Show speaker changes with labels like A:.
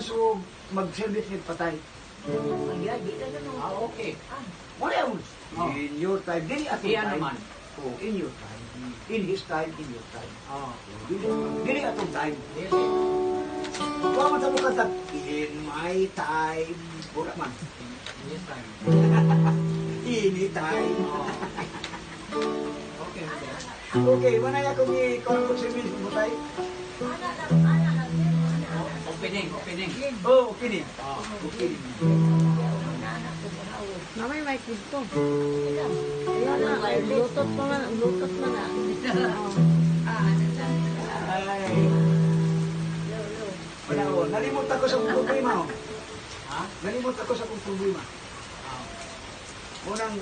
A: So, mag-service ni patay.
B: Okay.
A: Wala yun. In your time. Dili ato time.
B: naman.
A: Oh, in your time. In his time, in your time. Dili ato time. Kung man sa mga kata, in my time. Wala man.
B: Yes, time.
A: Any time.
B: Okay.
A: Okay, manaya kung i-conflict service mo tayo.
B: Opening.
A: Oh, opening. Opening.
C: Mamay may kid ko. Ayan na, ay bluetooth mo na. Bluetooth mo na.
A: Ay. Wala, nalimot ako sa problema.
B: Ha?
A: Nalimot ako sa problema. Unang